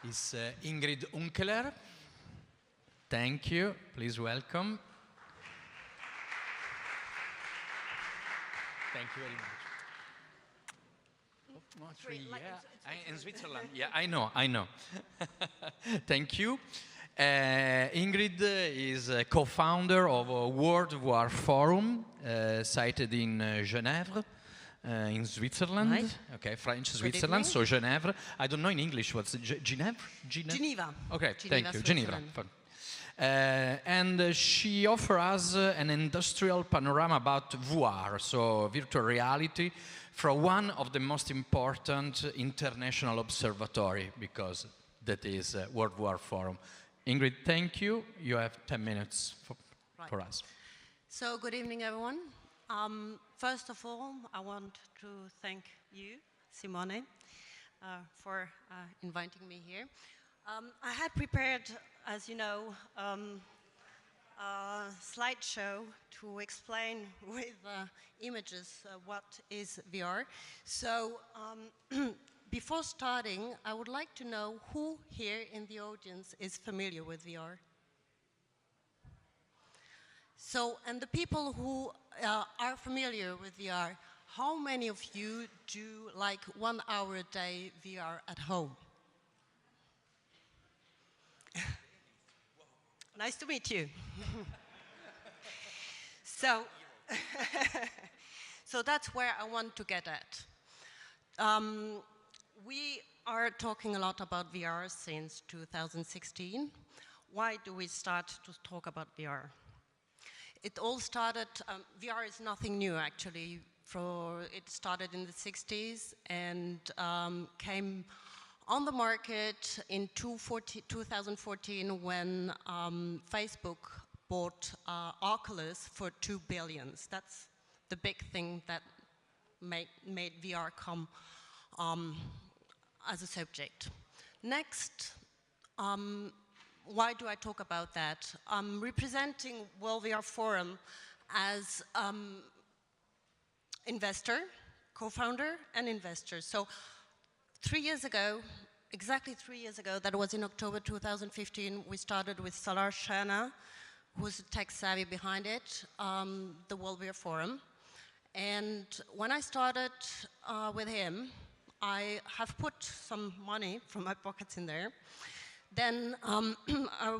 is Ingrid Hunkeler. Thank you. Please welcome. Thank you very much. Oh, not three, yeah. In Switzerland, yeah, I know. Thank you. Ingrid is a co-founder of a World War Forum, sited in Genève, in Switzerland. Right. Okay, French Switzerland, so Genève. I don't know in English what's it, Genève? Geneva. Okay, Geneva, thank you, Geneva. And she offers us an industrial panorama about VR, so virtual reality, from one of the most important international observatory, because that is World War Forum. Ingrid, thank you. You have 10 minutes for us. So, good evening, everyone. First of all, I want to thank you, Simone, for inviting me here. I had prepared, as you know, a slideshow to explain with images what is VR. So, before starting, I would like to know who here in the audience is familiar with VR. So, and the people who are familiar with VR, how many of you do like 1 hour a day VR at home? Nice to meet you. So, so that's where I want to get at. We are talking a lot about VR since 2016. Why do we start to talk about VR? It all started, VR is nothing new actually. It started in the 60s and came on the market in 2014 when Facebook bought Oculus for $2 billion. That's the big thing that made VR come as a subject. Next, why do I talk about that? I'm representing World VR Forum as investor, co-founder, and investor. So 3 years ago, exactly 3 years ago, that was in October 2015, we started with Salar Shana, who's the tech savvy behind it, the World VR Forum. And when I started with him, I have put some money from my pockets in there. Then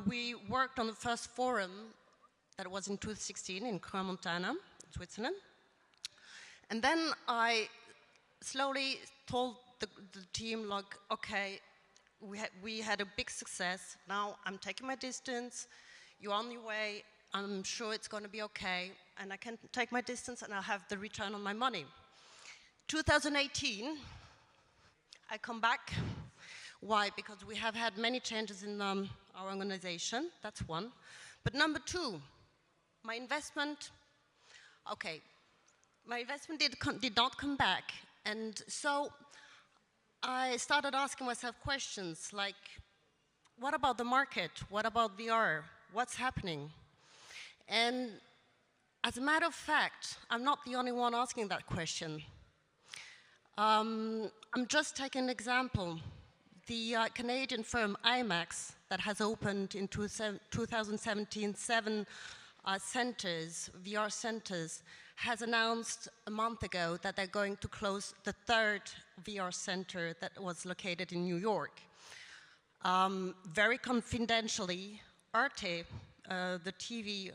we worked on the first forum that was in 2016 in Crans-Montana, Switzerland. And then I slowly told the team, like, okay, we had a big success. Now I'm taking my distance. You're on your way. I'm sure it's going to be okay. And I can take my distance and I'll have the return on my money. 2018, I come back. Why? Because we have had many changes in our organization. That's one. But number two, my investment, okay, my investment did not come back. And so I started asking myself questions like, what about the market? What about VR? What's happening? And as a matter of fact, I'm not the only one asking that question. I'm just taking an example. The Canadian firm IMAX that has opened in 2017 7 centers, VR centers, has announced a month ago that they're going to close the third VR center that was located in New York. Very confidentially, Arte, the TV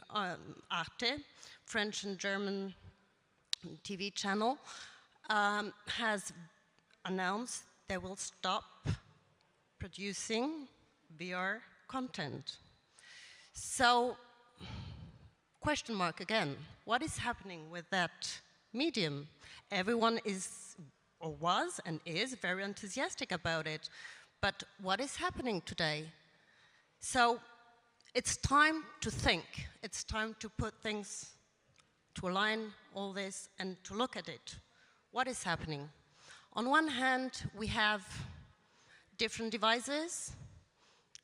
Arte, French and German TV channel, has announced they will stop producing VR content. So, question mark again, what is happening with that medium? Everyone is, or was and is, very enthusiastic about it, but what is happening today? So, it's time to think. It's time to put things, to align all this and to look at it. What is happening? On one hand, we have different devices,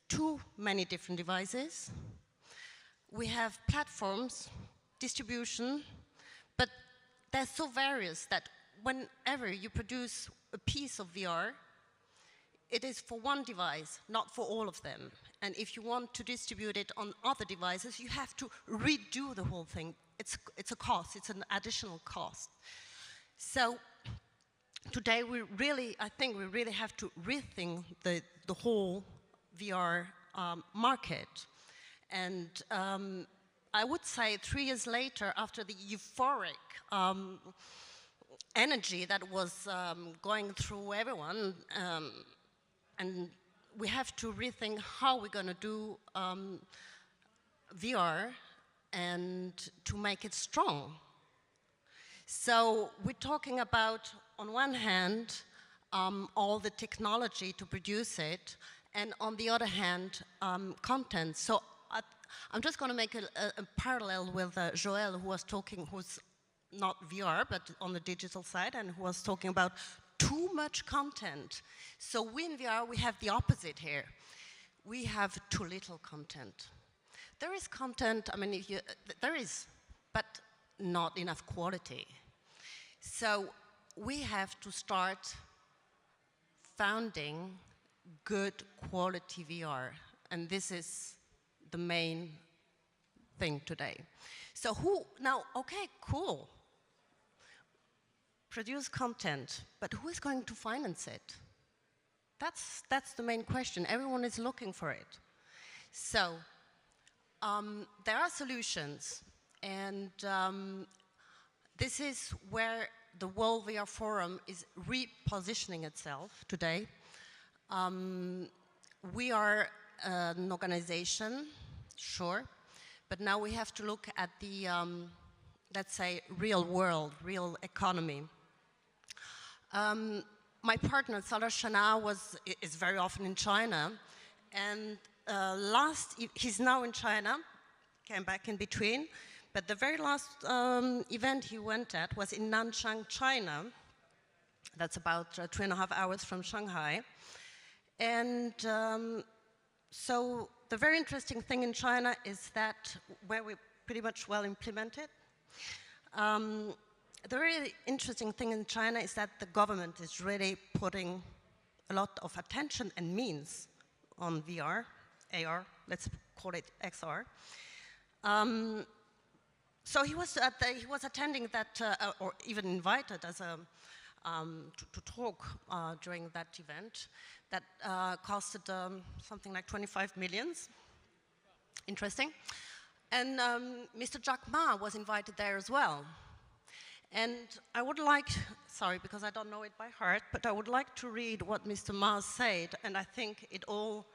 too many different devices. We have platforms, distribution, but they're so various that whenever you produce a piece of VR, it is for one device, not for all of them. And if you want to distribute it on other devices, you have to redo the whole thing. It's a cost, it's an additional cost. So today I think we really have to rethink the whole VR market. And I would say 3 years later, after the euphoric energy that was going through everyone, and we have to rethink how we're going to do VR and to make it strong. So we're talking about, on one hand, all the technology to produce it, and on the other hand, content. So I'm just going to make a parallel with Joël, who was talking, who's not VR, but on the digital side, and who was talking about too much content. So we in VR, we have the opposite here. We have too little content. There is content, I mean, there is, but not enough quality. So we have to start founding good quality VR, and this is the main thing today. So okay, cool. Produce content, but who is going to finance it? That's the main question. Everyone is looking for it. So there are solutions, and this is where the World VR Forum is repositioning itself today. We are an organization, sure, but now we have to look at the, let's say, real world, real economy. My partner, Salah Shana, is very often in China, and he's now in China, came back in between, but the very last event he went at was in Nanchang, China. That's about 2.5 hours from Shanghai. And so the very interesting thing in China is that, where we're pretty much well implemented, the really interesting thing in China is that the government is really putting a lot of attention and means on VR, AR, let's call it XR. So he was attending that, or even invited as a, to talk during that event that costed something like 25 million. Interesting. And Mr. Jack Ma was invited there as well. And I would like, sorry, because I don't know it by heart, but I would like to read what Mr. Ma said, and I think it all,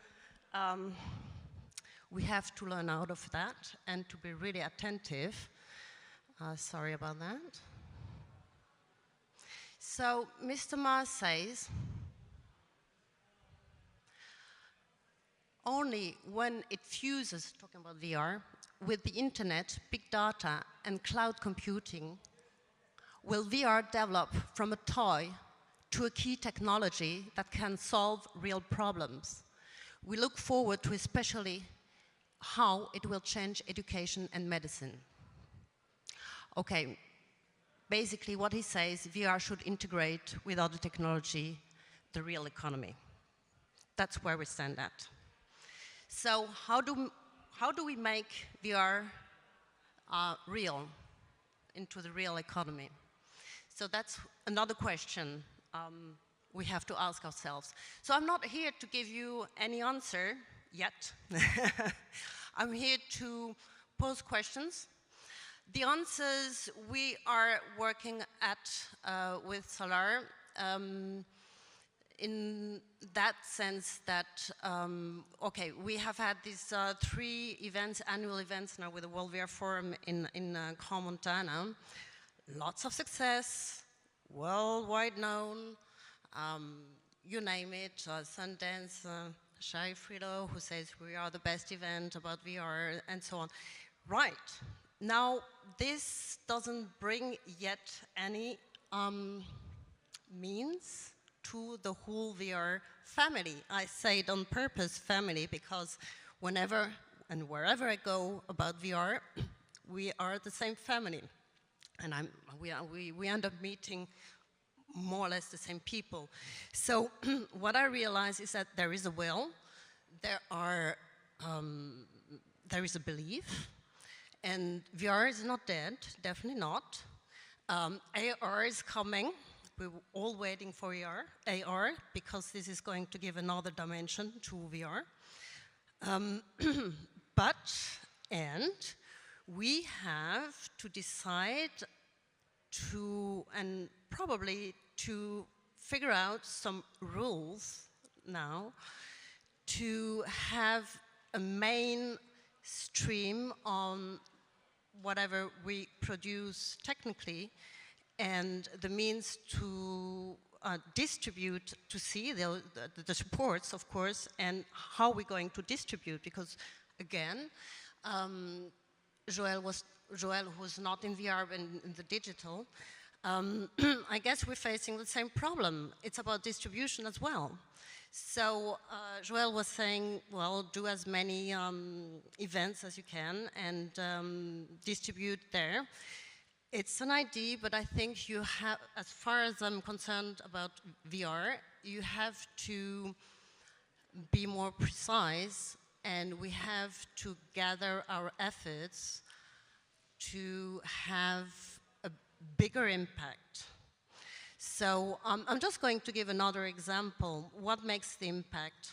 we have to learn out of that and to be really attentive. Sorry about that. So Mr. Ma says, only when it fuses, talking about VR, with the internet, big data, and cloud computing, will VR develop from a toy to a key technology that can solve real problems. We look forward to especially how it will change education and medicine. Okay, basically what he says, VR should integrate with other technology, the real economy. That's where we stand at. So how do we make VR real, into the real economy? So that's another question we have to ask ourselves. So I'm not here to give you any answer yet. I'm here to pose questions. The answers we are working at with Solar in that sense that, okay, we have had these 3 events, annual events now with the World VR Forum in Grand Montana. Lots of success, worldwide known, you name it, Sundance, Shai Frido, who says we are the best event about VR, and so on. Right, now this doesn't bring yet any means to the whole VR family. I say it on purpose, family, because whenever and wherever I go about VR, we are the same family. And we end up meeting more or less the same people. So what I realize is that there is a will, there is a belief, and VR is not dead, definitely not. AR is coming. We're all waiting for AR, because this is going to give another dimension to VR. And we have to decide and probably to figure out some rules now to have a main stream on whatever we produce technically, and the means to distribute, to see the supports, of course, and how we're going to distribute, because again, Joël, who's not in VR but in the digital, I guess we're facing the same problem. It's about distribution as well. So Joël was saying, well, do as many events as you can and distribute there. It's an idea, but I think you have, as far as I'm concerned about VR, you have to be more precise, and we have to gather our efforts to have a bigger impact. So I'm just going to give another example. What makes the impact?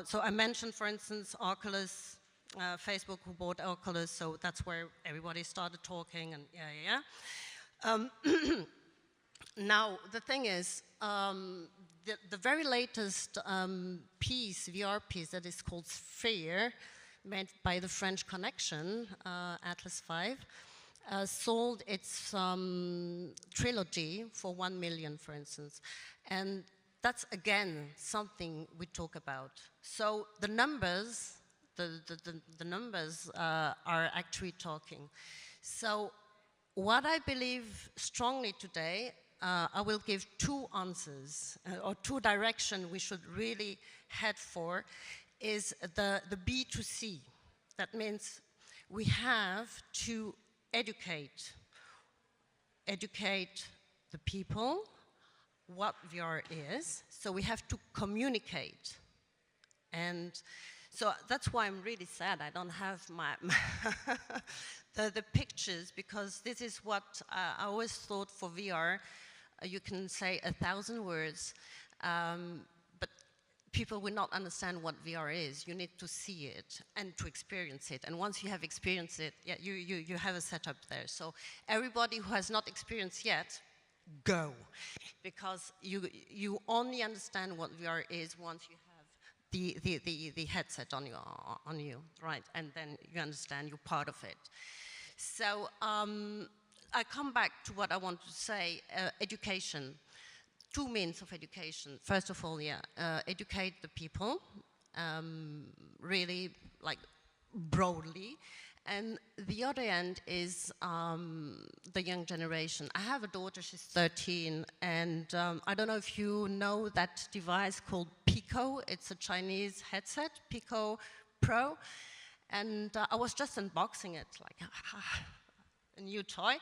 So I mentioned, for instance, Oculus, Facebook, who bought Oculus, so that's where everybody started talking, and Now, the thing is, the very latest VR piece that is called Sphere, made by the French Connection, Atlas 5, sold its trilogy for 1 million, for instance. And that's, again, something we talk about. So the numbers, the numbers are actually talking. So what I believe strongly today, I will give two answers, or two directions we should really head for, is the B2C. That means we have to educate the people what VR is, so we have to communicate. And so that's why I'm really sad I don't have my the pictures, because this is what I always thought for VR. You can say 1,000 words, but people will not understand what VR is. You need to see it and to experience it. And once you have experienced it, yeah, you have a setup there. So everybody who has not experienced yet, go. Because you only understand what VR is once you have the headset on you, right? And then you understand you're part of it. So I come back to what I want to say, education. Two means of education. First of all, educate the people, really, like, broadly. And the other end is the young generation. I have a daughter, she's 13, and I don't know if you know that device called Pico. It's a Chinese headset, Pico Pro. And I was just unboxing it, like, a new toy.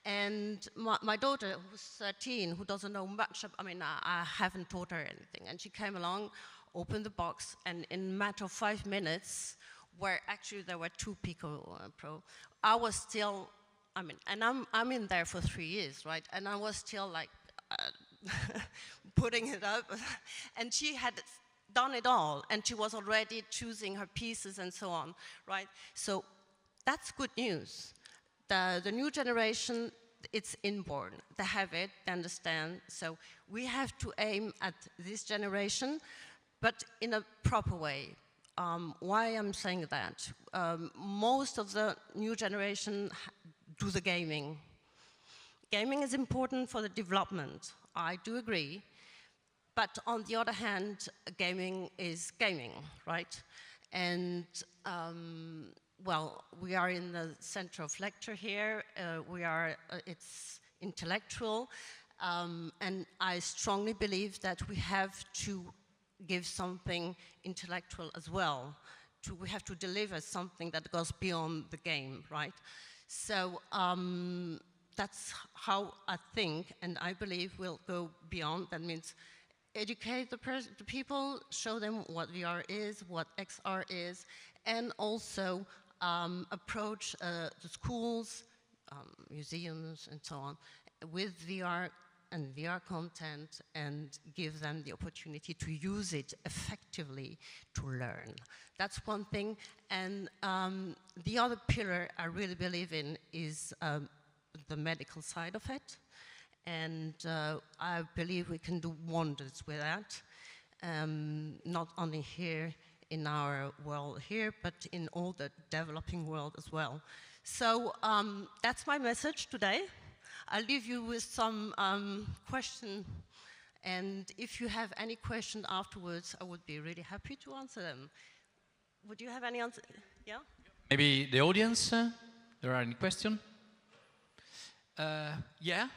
And my daughter, who's 13, who doesn't know much, I haven't taught her anything. And she came along, opened the box, and in a matter of 5 minutes, where actually there were 2 Pico Pro, I was still, and I'm in there for 3 years, right? And I was still like putting it up. And she had done it all, and she was already choosing her pieces and so on, right? So that's good news. The new generation, it's inborn. They have it, they understand. So we have to aim at this generation, but in a proper way. Why I'm saying that? Most of the new generation do the gaming. Gaming is important for the development. I do agree. But on the other hand, gaming is gaming, right? And well, we are in the center of lecture here. It's intellectual. And I strongly believe that we have to give something intellectual as well. We have to deliver something that goes beyond the game, right? So that's how I think, and I believe we'll go beyond. That means educate the people, show them what VR is, what XR is, and also approach the schools, museums, and so on, with VR and VR content, and give them the opportunity to use it effectively to learn. That's one thing. And the other pillar I really believe in is the medical side of it. And I believe we can do wonders with that, not only here in our world here, but in all the developing world as well. So that's my message today. I'll leave you with some questions, and if you have any questions afterwards, I would be really happy to answer them. Would you have any answer? Yeah? Maybe the audience, there are any questions? Yeah?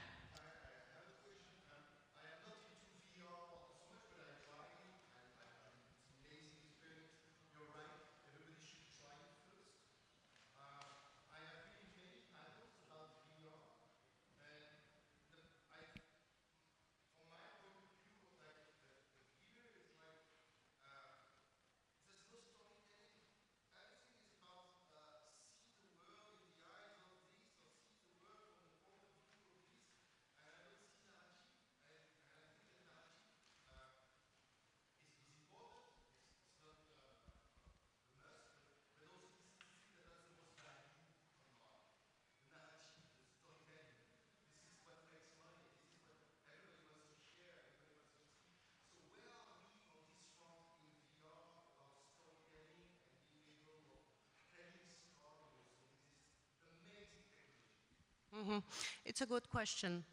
Mm-hmm. It's a good question.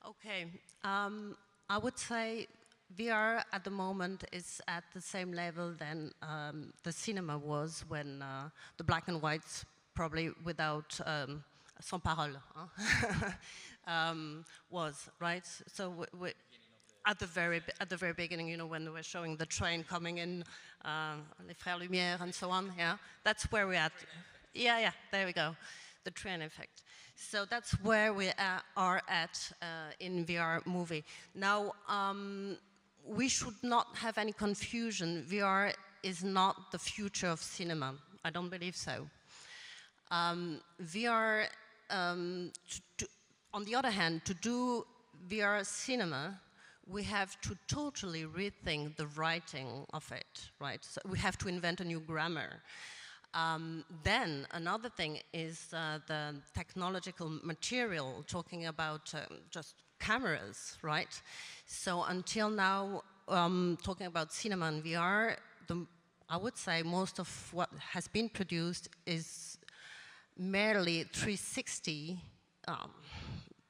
Okay, I would say VR at the moment is at the same level than the cinema was when the black and whites, probably without sans parole, was, right? So at the very beginning, you know, when they were showing the train coming in, Les Frères Lumière and so on, yeah, that's where we're at. Yeah, there we go, the train effect. So that's where we are at in VR movie. Now, we should not have any confusion. VR is not the future of cinema. I don't believe so. VR, on the other hand, to do VR cinema, we have to totally rethink the writing of it, right? So we have to invent a new grammar. Then another thing is the technological material, talking about just cameras, right? So until now, talking about cinema and VR, I would say most of what has been produced is merely 360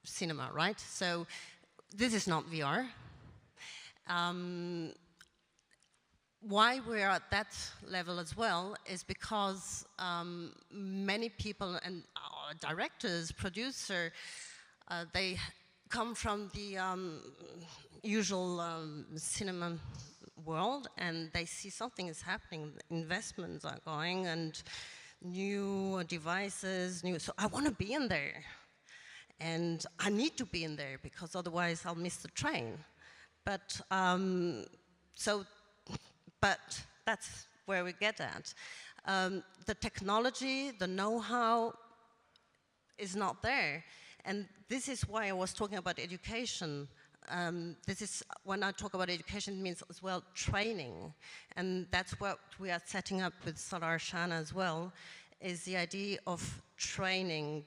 cinema, right? So this is not VR. Why we're at that level as well is because many people and directors, producers, they come from the usual cinema world, and they see something is happening, investments are going, and new devices, so I want to be in there. And I need to be in there because otherwise I'll miss the train. But but that's where we get at. The technology, the know-how is not there. And this is why I was talking about education. This is, when I talk about education, it means as well training. And that's what we are setting up with Solar Shana as well, is the idea of training,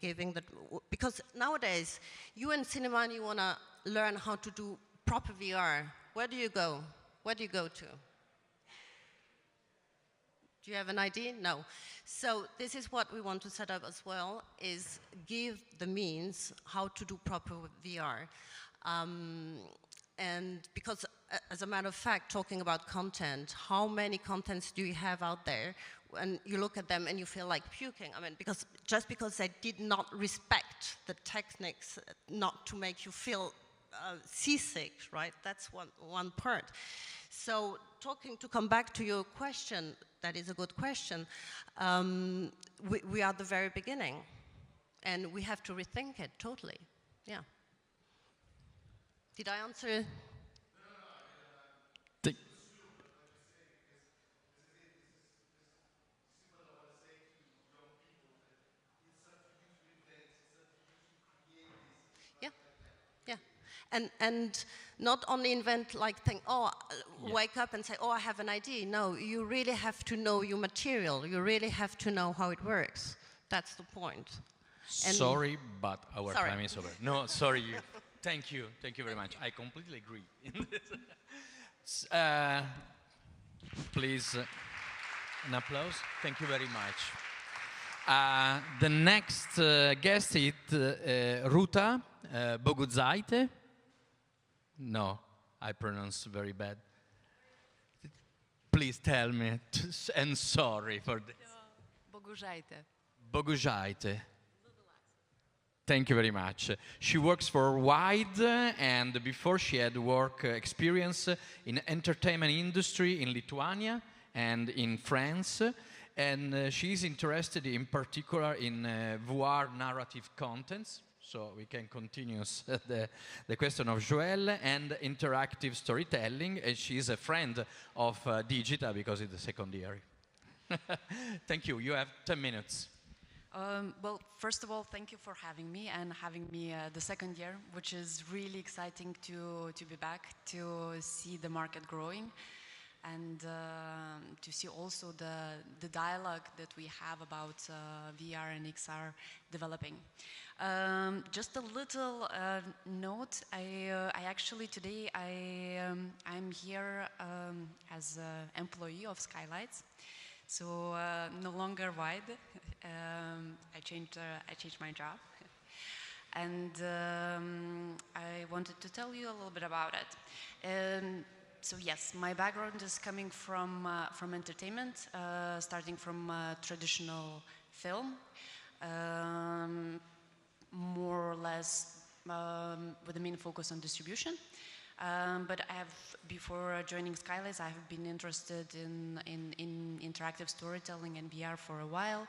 because nowadays, you in cinema and you want to learn how to do proper VR. Where do you go? Where do you go to? Do you have an idea? No. So this is what we want to set up as well, is give the means how to do proper VR. And because, as a matter of fact, talking about content, how many contents do you have out there? And you look at them and you feel like puking. I mean, just because they did not respect the techniques, not to make you feel seasick, right? That's one part. So to come back to your question, that is a good question. We are at the very beginning, and we have to rethink it totally. Yeah. Did I answer? The- Yeah. Yeah. And not only invent like think, oh, wake up and say, oh, I have an idea. No, you really have to know your material. You really have to know how it works. That's the point. And Sorry, but our Sorry. time is over. No, sorry. Thank you. Thank you very much. I completely agree. Please, an applause. Thank you very much. The next guest is Ruta Boguzaite. No, I pronounce very bad. Please tell me, and sorry for this. Boguzaite. Boguzaite. Thank you very much. She works for Wide, and before she had work experience in entertainment industry in Lithuania and in France. And she's interested in particular in voir narrative contents. So we can continue the question of Joël and interactive storytelling. And she's a friend of Digita because it's the second year. Thank you. You have 10 minutes. Well, first of all, thank you for having me and having me the second year, which is really exciting to be back, to see the market growing, and to see also the dialogue that we have about VR and XR developing. Just a little note. I actually today I'm here as an employee of SkyLights. So no longer Wide. I changed my job, and I wanted to tell you a little bit about it. So yes, my background is coming from entertainment, starting from traditional film, more or less with the main focus on distribution. But before joining SkyLights, I have been interested in interactive storytelling and VR for a while.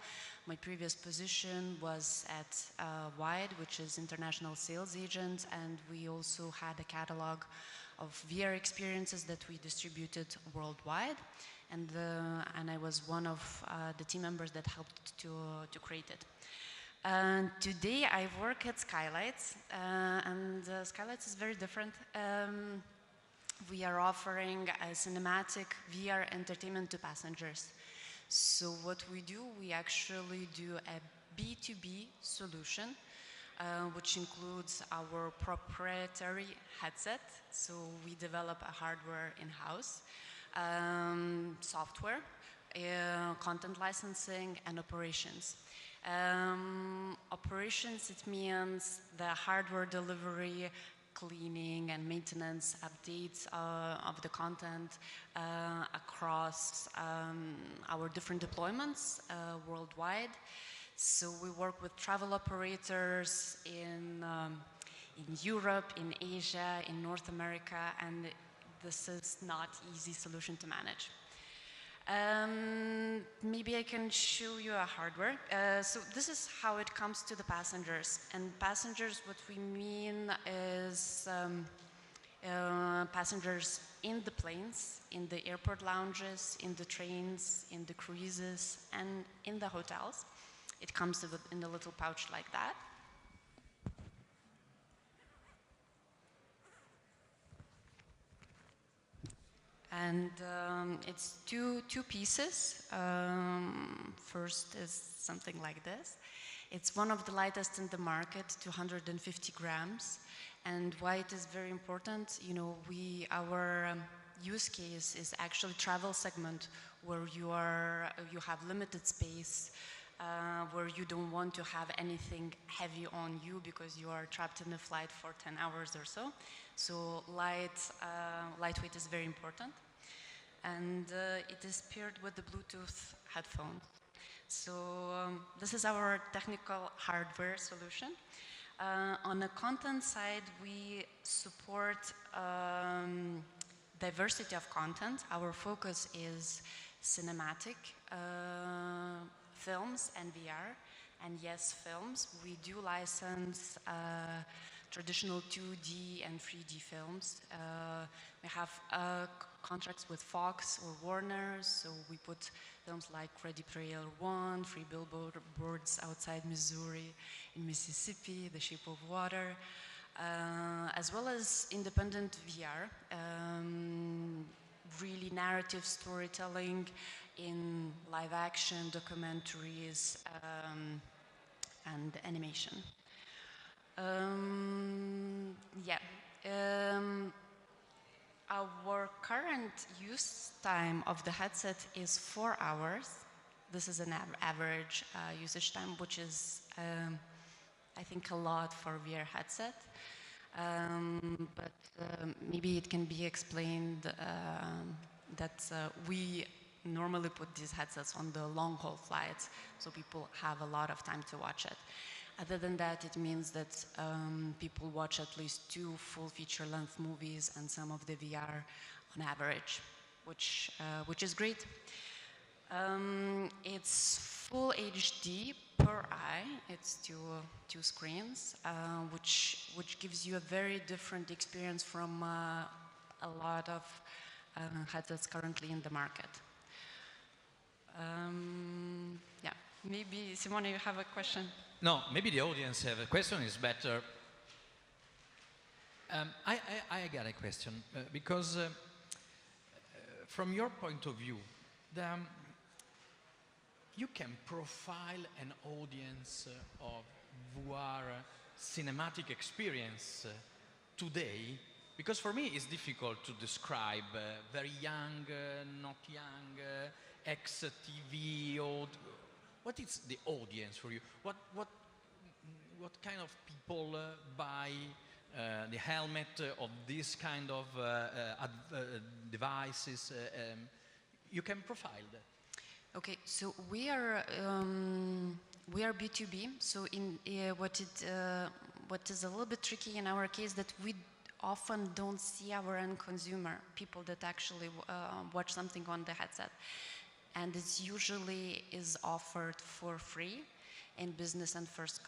My previous position was at Wide, which is international sales agent, and we also had a catalog of VR experiences that we distributed worldwide, and I was one of the team members that helped to create it. Today I work at SkyLights, and SkyLights is very different. We are offering a cinematic VR entertainment to passengers. So what we do, we actually do a B2B solution, which includes our proprietary headset. So we develop a hardware in-house, software, content licensing, and operations. Operations, it means the hardware delivery, cleaning and maintenance, updates of the content across our different deployments worldwide. So we work with travel operators in Europe, in Asia, in North America, and this is not easy solution to manage. Maybe I can show you a hardware. So this is how it comes to the passengers. And passengers, what we mean is passengers in the planes, in the airport lounges, in the trains, in the cruises, and in the hotels. It comes in a little pouch like that. And it's two pieces. First is something like this. It's one of the lightest in the market, 250 grams. And why it is very important, you know, our use case is actually travel segment where you have limited space, where you don't want to have anything heavy on you because you are trapped in a flight for 10 hours or so. So lightweight is very important. And it is paired with the Bluetooth headphone. So this is our technical hardware solution. On the content side, we support diversity of content. Our focus is cinematic films and VR. And yes, films. We do license traditional 2D and 3D films. We have contracts with Fox or Warner, so we put films like Ready Player One, Three Billboards Outside Missouri, in Mississippi, The Shape of Water, as well as independent VR, really narrative storytelling in live action, documentaries, and animation. Our current use time of the headset is 4 hours. This is an average usage time, which is, I think, a lot for VR headset. But maybe it can be explained that we normally put these headsets on the long-haul flights, so people have a lot of time to watch it. Other than that, it means that people watch at least 2 full feature-length movies and some of the VR on average, which is great. It's full HD per eye. It's two screens, which gives you a very different experience from a lot of headsets currently in the market. Yeah, maybe Simone, you have a question? No, maybe the audience have a question. Is better. I got a question because from your point of view, you can profile an audience of VR cinematic experience today, because for me it's difficult to describe very young, not young, ex-TV, old. What is the audience for you? What kind of people buy the helmet of this kind of devices? You can profile that. Okay, so we are B2B. So what is a little bit tricky in our case that we often don't see our end consumer, people that actually watch something on the headset, and it usually is offered for free in business and first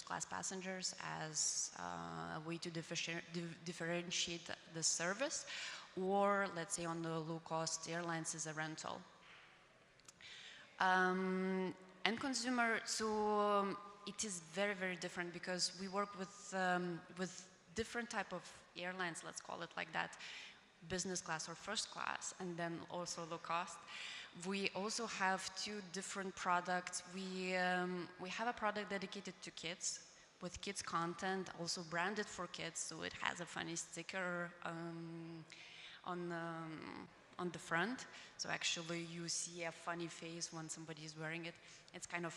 class passengers as a way to differentiate the service, or let's say on the low cost airlines as a rental. And consumer, so it is very, very different because we work with different type of airlines, let's call it like that, business class or first class, and then also low cost. We also have 2 different products. We have a product dedicated to kids with kids content, also branded for kids, so it has a funny sticker on the front. So actually you see a funny face when somebody is wearing it. It's kind of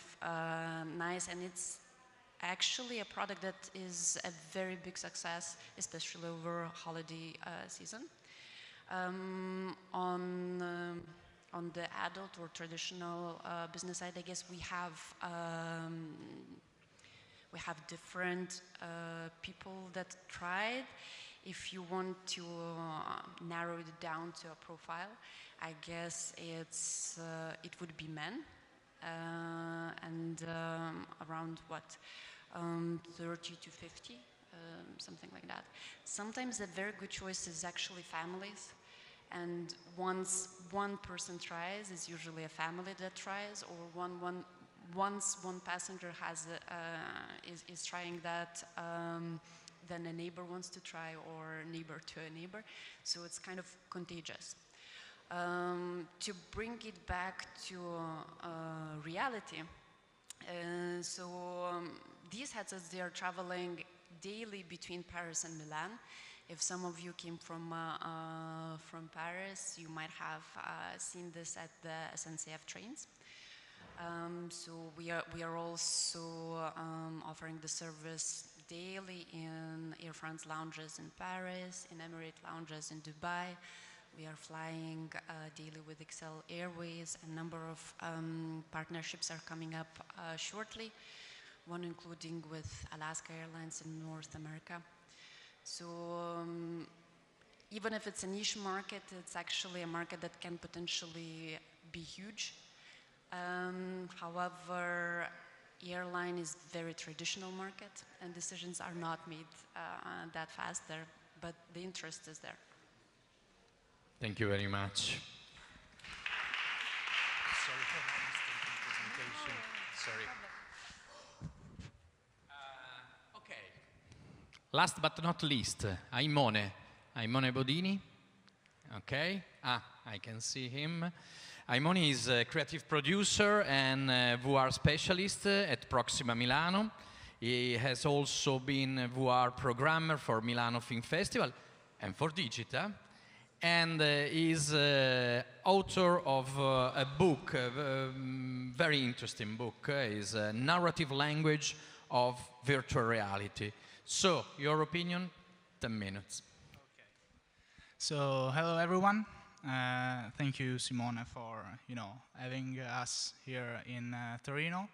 nice, and it's actually a product that is a very big success, especially over holiday season. On the adult or traditional business side, I guess we have different people that tried. If you want to narrow it down to a profile, I guess it would be men, and around what, 30 to 50, something like that. Sometimes a very good choice is actually families, and once one person tries, it's usually a family that tries, or once one passenger is trying that, then a neighbor wants to try, or neighbor to a neighbor, so it's kind of contagious. To bring it back to reality, these headsets, they are traveling daily between Paris and Milan. If some of you came from Paris, you might have seen this at the SNCF trains. So we are also offering the service daily in Air France lounges in Paris, in Emirates lounges in Dubai. We are flying daily with XL Airways. A number of partnerships are coming up shortly, one including with Alaska Airlines in North America. So even if it's a niche market, it's actually a market that can potentially be huge. However, airline is very traditional market, and decisions are not made that fast there, but the interest is there. Thank you very much. Sorry for my mistaken presentation. Sorry. Okay. Last but not least, Aimone. Aimone Bodini. Okay. I can see him. Aimone is a creative producer and VR specialist at Proxima Milano. He has also been a VR programmer for Milano Film Festival and for Digita. And is author of a book, a very interesting book. Is a narrative language of virtual reality. So, your opinion, 10 minutes. Okay. So, hello everyone. Thank you, Simone, for having us here in Torino.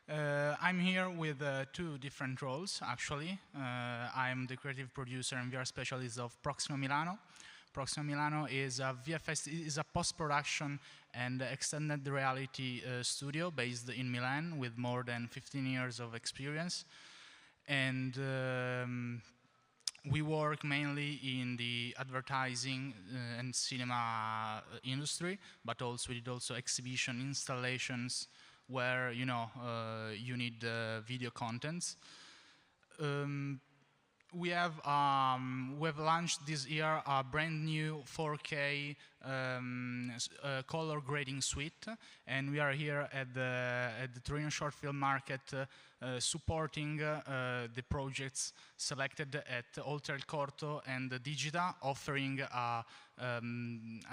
I'm here with two different roles, actually. I'm the creative producer and VR specialist of Proxima Milano. Proxima Milano is a VFX, is a post-production and extended reality studio based in Milan with more than 15 years of experience. And we work mainly in the advertising and cinema industry, but also we did also exhibition installations where you need video contents. We have launched this year a brand new 4K color grading suite, and we are here at the Torino Short Film Market supporting the projects selected at Oltre il Corto and Digita, offering a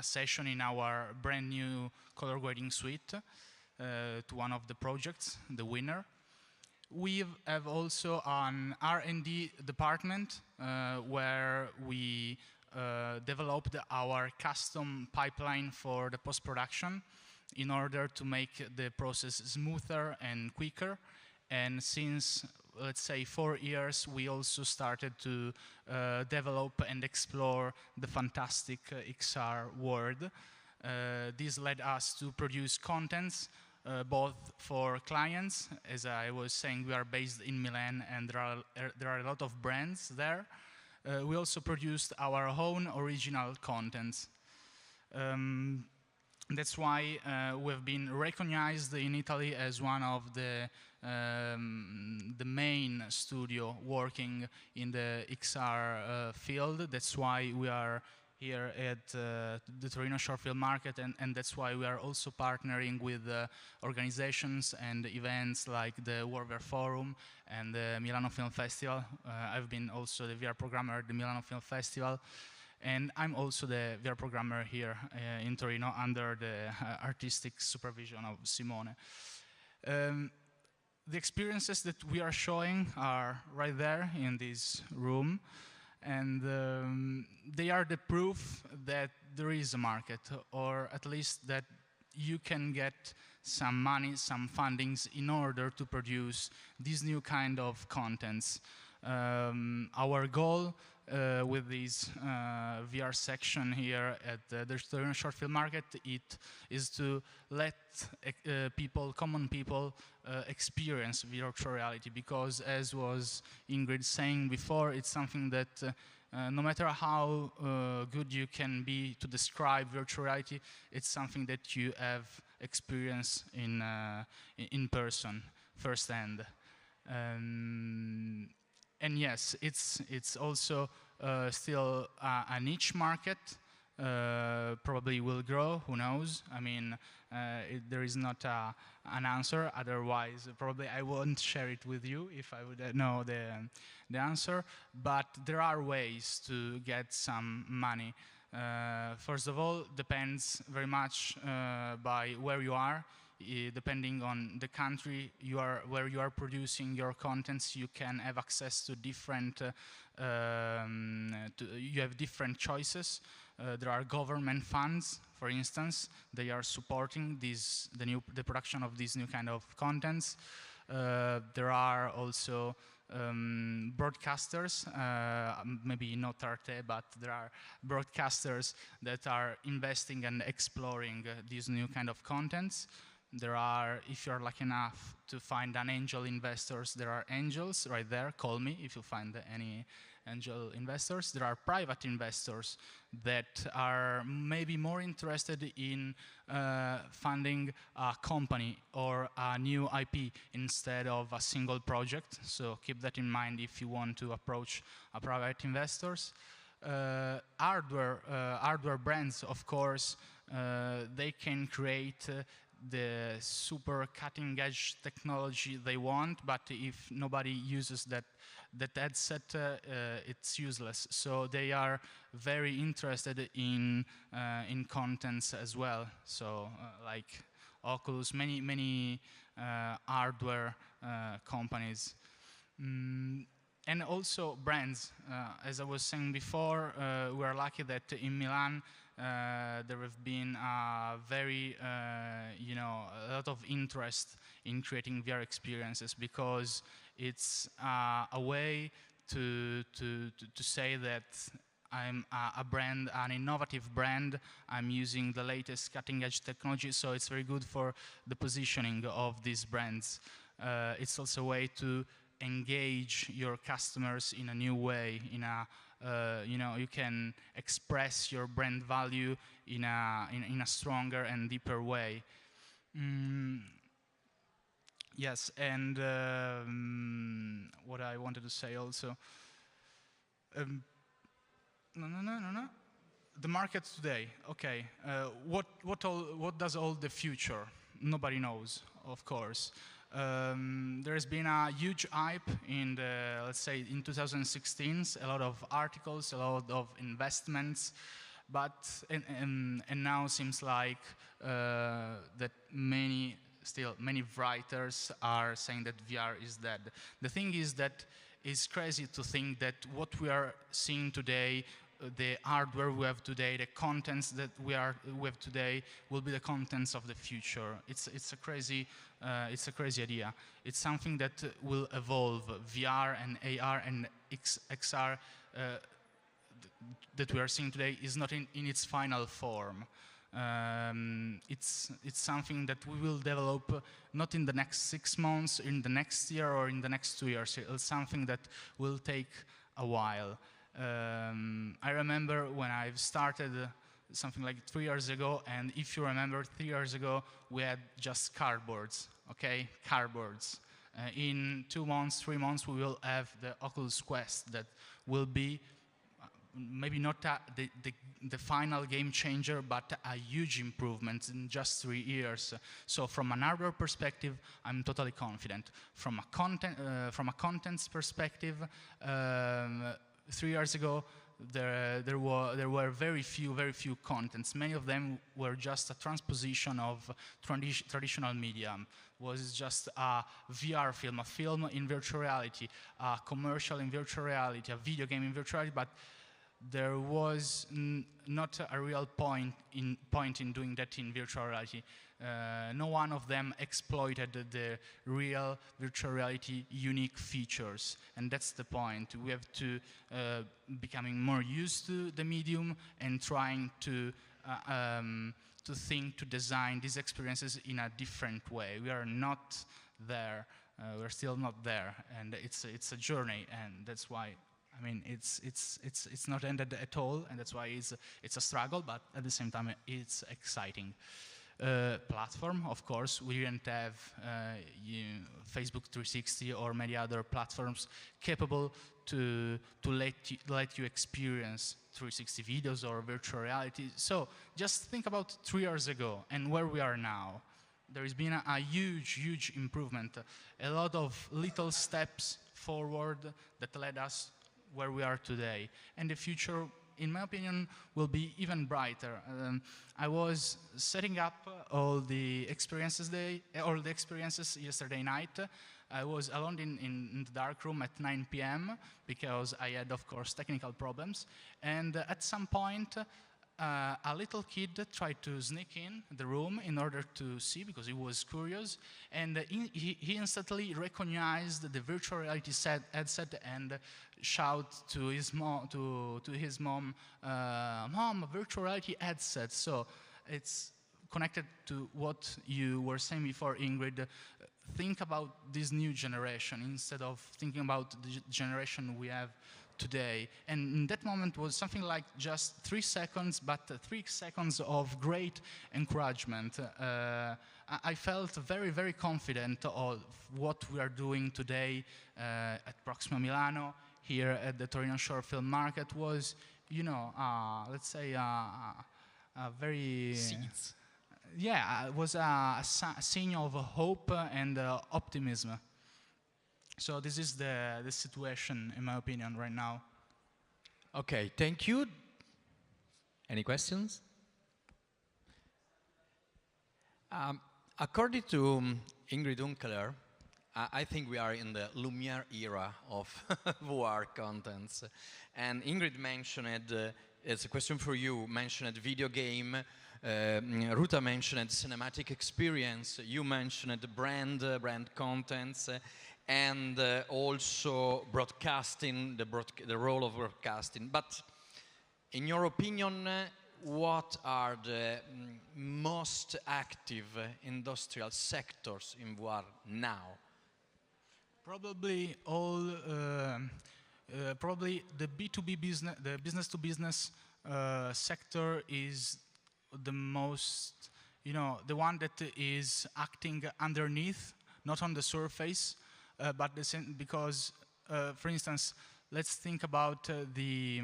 session in our brand new color grading suite to one of the projects, the winner. We have also an R&D department where we developed our custom pipeline for the post-production in order to make the process smoother and quicker. And since, let's say, 4 years, we also started to develop and explore the fantastic XR world. This led us to produce contents both for clients. As I was saying, we are based in Milan and there are a lot of brands there. We also produced our own original contents. That's why we've been recognized in Italy as one of the main studio working in the XR field. That's why we are here at the Torino Short Film Market, and that's why we are also partnering with organizations and events like the Warfare Forum and the Milano Film Festival. I've been also the VR programmer at the Milano Film Festival, and I'm also the VR programmer here in Torino under the artistic supervision of Simone. The experiences that we are showing are right there in this room. And they are the proof that there is a market, or at least that you can get some money, some fundings in order to produce these new kind of contents. Our goal with this VR section here at the Torino Short Film Market is to let common people experience virtual reality, because as was Ingrid saying before, it's something that no matter how good you can be to describe virtual reality, it's something that you have experienced in person, firsthand. And yes, it's also still a niche market. Probably will grow, who knows? I mean, there is not an answer, otherwise probably I won't share it with you if I would know the answer, but there are ways to get some money. First of all, depends very much by where you are. Depending on the country where you are producing your contents, you can have access to different, you have different choices. There are government funds, for instance, they are supporting the production of these new kind of contents. There are also broadcasters, maybe not Arte, but there are broadcasters that are investing and exploring these new kind of contents. There are, if you're lucky enough to find an angel investors, there are angels right there. Call me if you find any angel investors. There are private investors that are maybe more interested in funding a company or a new IP instead of a single project. So keep that in mind if you want to approach a private investors. Hardware brands, of course, they can create the super cutting edge technology they want, but if nobody uses that headset, it's useless. So they are very interested in contents as well. So like Oculus, many hardware companies. And also brands. As I was saying before, we are lucky that in Milan there have been a lot of interest in creating VR experiences, because it's a way to say that I'm a brand, an innovative brand. I'm using the latest cutting-edge technology, so it's very good for the positioning of these brands. It's also a way to engage your customers in a new way. You can express your brand value in a stronger and deeper way. Yes, and what I wanted to say also. No. The market today. Okay. What does all the future? Nobody knows, of course. There has been a huge hype in let's say in 2016, a lot of articles, a lot of investments, but and now seems like that many writers are saying that VR is dead. The thing is that it's crazy to think that what we are seeing today, the hardware we have today, the contents that we have today, will be the contents of the future. It's a crazy idea. It's something that will evolve. VR and AR and XR that we are seeing today is not in its final form. It's something that we will develop not in the next 6 months, in the next year, or in the next 2 years. It's something that will take a while. I remember when I've started something like 3 years ago, and if you remember, 3 years ago we had just cardboards, okay? Cardboards. In 2 months, 3 months, we will have the Oculus Quest that will be maybe not the final game changer, but a huge improvement in just 3 years. So from an hardware perspective, I'm totally confident. From a contents perspective, 3 years ago, there were very few contents. Many of them were just a transposition of traditional medium. Was just a VR film, a film in virtual reality, a commercial in virtual reality, a video game in virtual reality, but there was not a real point in doing that in virtual reality. No one of them exploited the real virtual reality unique features, and that's the point. We have to becoming more used to the medium and trying to think, to design these experiences in a different way. We are not there. We're still not there, and it's a journey, and that's why. I mean, it's not ended at all, and that's why it's a struggle, but at the same time, it's exciting. Platform, of course, we didn't have Facebook 360 or many other platforms capable to let you experience 360 videos or virtual reality. So just think about 3 years ago and where we are now. There has been a huge improvement, a lot of little steps forward that led us where we are today, and the future, in my opinion, will be even brighter. I was setting up all the experiences yesterday night. I was alone in the dark room at 9 p.m. because I had, of course, technical problems, and at some point a little kid tried to sneak in the room in order to see, because he was curious, and he instantly recognized the virtual reality headset and shout to his mom, "Mom, virtual reality headset." So it's connected to what you were saying before, Ingrid, think about this new generation instead of thinking about the generation we have today. And in that moment was something like just 3 seconds, but 3 seconds of great encouragement. I felt very, very confident of what we are doing today at Proxima Milano, here at the Torino Short Film Market was, you know, let's say a very... Seeds. Yeah, it was a sign of hope and optimism. So this is the situation, in my opinion, right now. Okay, thank you. Any questions? According to Ingrid Hunkeler, I think we are in the Lumiere era of VR contents. And Ingrid mentioned, it's a question for you, mentioned video game, Ruta mentioned cinematic experience, you mentioned brand contents, and also broadcasting, the role of broadcasting. But in your opinion, what are the most active industrial sectors in VR now? Probably probably the B2B business, the business to business sector is the most, you know, the one that is acting underneath, not on the surface, but the same, because, for instance, let's think about the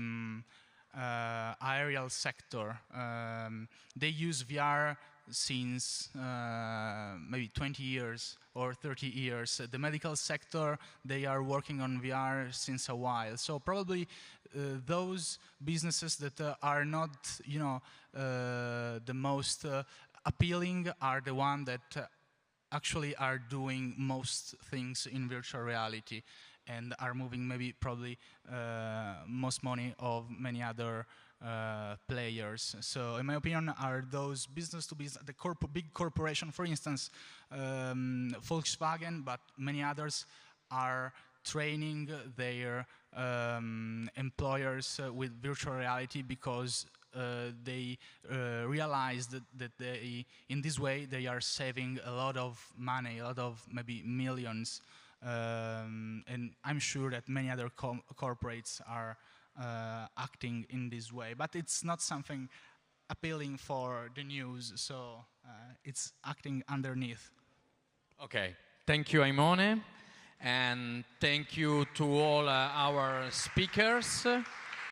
aerial sector. They use VR since maybe 20 years or 30 years. The medical sector, they are working on VR since a while. So probably those businesses that are not, you know, the most appealing are the ones that actually are doing most things in virtual reality and are moving maybe probably most money of many other players. So in my opinion are those business to business, the big corporation, for instance, Volkswagen, but many others are training their employers with virtual reality because they realized that they, in this way, they are saving a lot of money, a lot of maybe millions. And I'm sure that many other corporates are acting in this way. But it's not something appealing for the news, so it's acting underneath. Okay, thank you, Aimone, and thank you to all our speakers.